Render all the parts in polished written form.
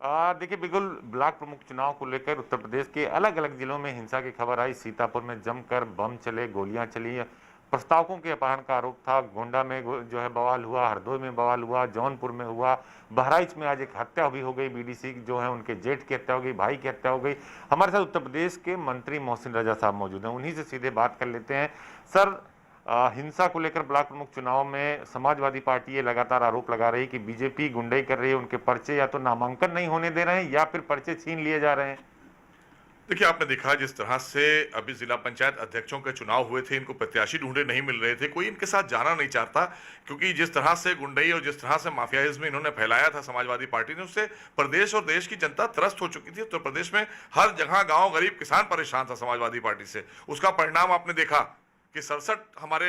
देखिए बिल्कुल ब्लॉक प्रमुख चुनाव को लेकर उत्तर प्रदेश के अलग अलग जिलों में हिंसा की खबर आई। सीतापुर में जमकर बम चले, गोलियां चली, प्रस्तावकों के अपहरण का आरोप था। गोंडा में जो है बवाल हुआ, हरदोई में बवाल हुआ, जौनपुर में हुआ, बहराइच में आज एक हत्या भी हो गई। बीडीसी जो है उनके जेठ की हत्या हो गई, भाई की हत्या हो गई। हमारे साथ उत्तर प्रदेश के मंत्री मोहसिन रजा साहब मौजूद हैं, उन्हीं से सीधे बात कर लेते हैं। सर, हिंसा को लेकर ब्लॉक प्रमुख चुनाव में समाजवादी पार्टी ये लगातार आरोप लगा रही है कि बीजेपी गुंडई कर रही है, उनके पर्चे या तो नामांकन नहीं होने दे रहे हैं या फिर पर्चे छीन लिए जा रहे हैं। देखिए, आपने देखा जिस तरह से अभी जिला पंचायत अध्यक्षों के चुनाव हुए थे, इनको प्रत्याशी ढूंढे नहीं मिल रहे थे, कोई इनके साथ जाना नहीं चाहता, क्योंकि जिस तरह से गुंडई और जिस तरह से माफियाइज्म इन्होंने फैलाया था समाजवादी पार्टी ने, उससे प्रदेश और देश की जनता त्रस्त हो चुकी थी। उत्तर प्रदेश में हर जगह गांव, गरीब किसान परेशान था समाजवादी पार्टी से। उसका परिणाम आपने देखा कि 67 हमारे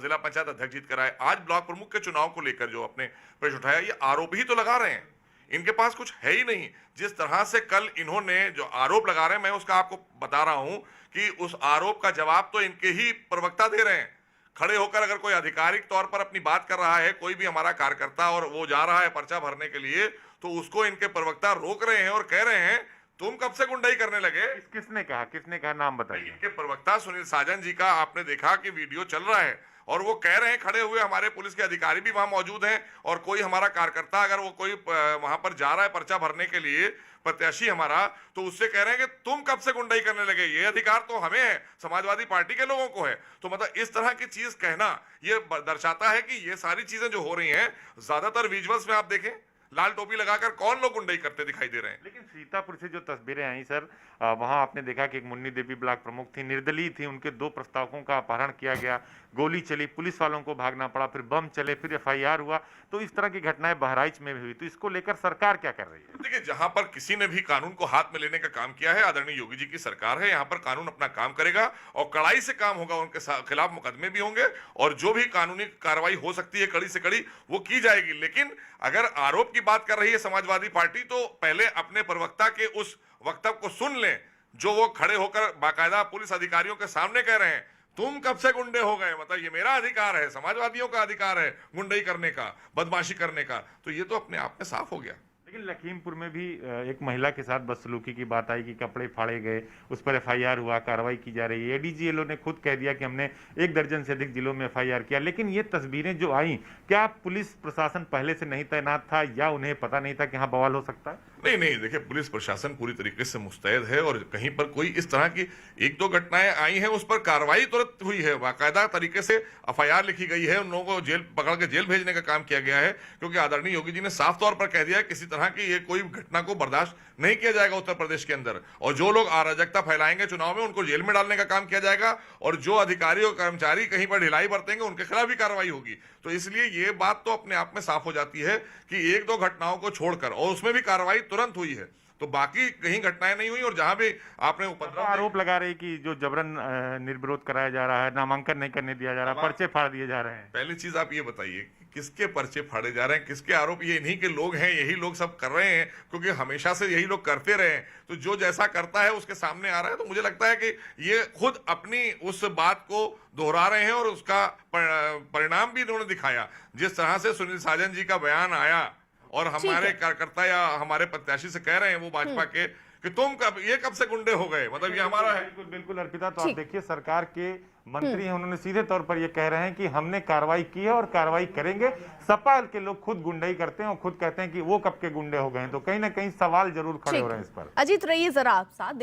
जिला पंचायत अध्यक्ष जीत कर आए। आज ब्लॉक प्रमुख के चुनाव को लेकर जो अपने प्रश्न उठाया, ये आरोप ही तो लगा रहे हैं, इनके पास कुछ है ही नहीं। जिस तरह से कल इन्होंने जो आरोप लगा रहे हैं, मैं उसका आपको बता रहा हूं कि उस आरोप का जवाब तो इनके ही प्रवक्ता दे रहे हैं। खड़े होकर अगर कोई आधिकारिक तौर पर अपनी बात कर रहा है, कोई भी हमारा कार्यकर्ता, और वो जा रहा है पर्चा भरने के लिए, तो उसको इनके प्रवक्ता रोक रहे हैं और कह रहे हैं तुम कब से गुंडाई करने लगे। किसने कहा, नाम बताइए। इनके प्रवक्ता सुनील साजन जी का आपने देखा कि वीडियो चल रहा है, और वो कह रहे हैं, खड़े हुए हमारे पुलिस के अधिकारी भी वहां मौजूद हैं, और कोई हमारा कार्यकर्ता अगर वो कोई वहां पर जा रहा है पर्चा भरने के लिए, प्रत्याशी हमारा, तो उससे कह रहे हैं कि तुम कब से गुंडाई करने लगे, ये अधिकार तो हमें है, समाजवादी पार्टी के लोगों को है। तो मतलब इस तरह की चीज कहना ये दर्शाता है कि ये सारी चीजें जो हो रही हैं, ज्यादातर विजुअल्स में आप देखें, लाल टोपी लगाकर कौन लोग गुंडाई करते दिखाई दे रहे हैं। लेकिन सीतापुर से जो तस्वीरें आई सर, वहां आपने देखा कि एक मुन्नी देवी ब्लॉक प्रमुख थी, निर्दलीय थी, उनके 2 प्रस्तावकों का अपहरण किया गया, गोली चली, पुलिस वालों को भागना पड़ा, फिर बम चले, फिर एफआईआर हुआ। तो इस तरह की घटनाएं बहराइच में भी हुई, तो इसको लेकर सरकार क्या कर रही है? देखिए, जहां पर किसी ने भी कानून को हाथ में लेने का काम किया है, आदरणीय योगी जी की सरकार है, यहाँ पर कानून अपना काम करेगा और कड़ाई से काम होगा। उनके खिलाफ मुकदमे भी होंगे और जो भी कानूनी कार्रवाई हो सकती है कड़ी से कड़ी वो की जाएगी। लेकिन अगर आरोप की बात कर रही है समाजवादी पार्टी, तो पहले अपने प्रवक्ता के उस वक्तव्य को सुन लें, जो वो खड़े होकर बाकायदा पुलिस अधिकारियों के सामने कह रहे हैं तुम कब से गुंडे हो गए। मतलब ये मेरा अधिकार है, समाजवादियों का अधिकार है गुंडई करने का, बदमाशी करने का। तो ये तो अपने आप में साफ हो गया। लेकिन लखीमपुर में भी एक महिला के साथ बदसलूकी की बात आई कि कपड़े फाड़े गए, उस पर एफआईआर हुआ, कार्रवाई की जा रही है। एडीजी एलओ ने खुद कह दिया कि हमने 1 दर्जन से अधिक जिलों में एफआईआर किया। लेकिन ये तस्वीरें जो आई, क्या पुलिस प्रशासन पहले से नहीं तैनात था या उन्हें पता नहीं था कि यहाँ बवाल हो सकता है? नहीं नहीं, देखिए, पुलिस प्रशासन पूरी तरीके से मुस्तैद है, और कहीं पर कोई इस तरह की 1-2 घटनाएं आई हैं, उस पर कार्रवाई तुरंत हुई है, बाकायदा तरीके से एफआईआर लिखी गई है, उन लोगों को जेल पकड़ के जेल भेजने का काम किया गया है, क्योंकि आदरणीय योगी जी ने साफ तौर पर कह दिया है किसी तरह की ये कोई घटना को बर्दाश्त नहीं किया जाएगा उत्तर प्रदेश के अंदर। और जो लोग अराजकता फैलाएंगे चुनाव में, उनको जेल में डालने का काम किया जाएगा, और जो अधिकारी और कर्मचारी कहीं पर ढिलाई बरतेंगे उनके खिलाफ भी कार्रवाई होगी। तो इसलिए ये बात तो अपने आप में साफ हो जाती है कि 1-2 घटनाओं को छोड़कर, और उसमें भी कार्रवाई तुरंत हुई है, तो बाकी कहीं घटनाएं नहीं हुई। और जहां भी आपने उपद्रव, आरोप लगा रही कि जो जबरन निर्विरोध कराया जा रहा है, नामांकन नहीं करने दिया जा रहा, पर्चे फाड़ दिए जा रहे हैं। पहली चीज आप ये बताइए कि किसके पर्चे फाड़े जा रहे हैं, किसके आरोप? ये इन्हीं के लोग हैं, यही लोग सब कर रहे हैं, क्योंकि हमेशा से यही लोग करते रहे हैं। तो जो जैसा करता है उसके सामने आ रहा है। तो मुझे लगता है कि ये खुद अपनी उस बात को दोहरा रहे हैं, और उसका परिणाम भी इन्होंने दिखाया। जिस तरह से सुनील साजन जी का बयान आया और हमारे कार्यकर्ता या हमारे प्रत्याशी से कह रहे हैं वो भाजपा के कि तुम कब से गुंडे हो गए, मतलब ये हमारा है। बिल्कुल बिल्कुल अर्पिता, तो आप देखिए सरकार के मंत्री हैं, उन्होंने सीधे तौर पर ये कह रहे हैं कि हमने कार्रवाई की है और कार्रवाई करेंगे। सपा के लोग खुद गुंडाई करते हैं और खुद कहते हैं कि वो कब के गुंडे हो गए हैं, तो कहीं ना कहीं सवाल जरूर खड़े हो रहे हैं इस पर। अजीत रहिए जरा आप साथ।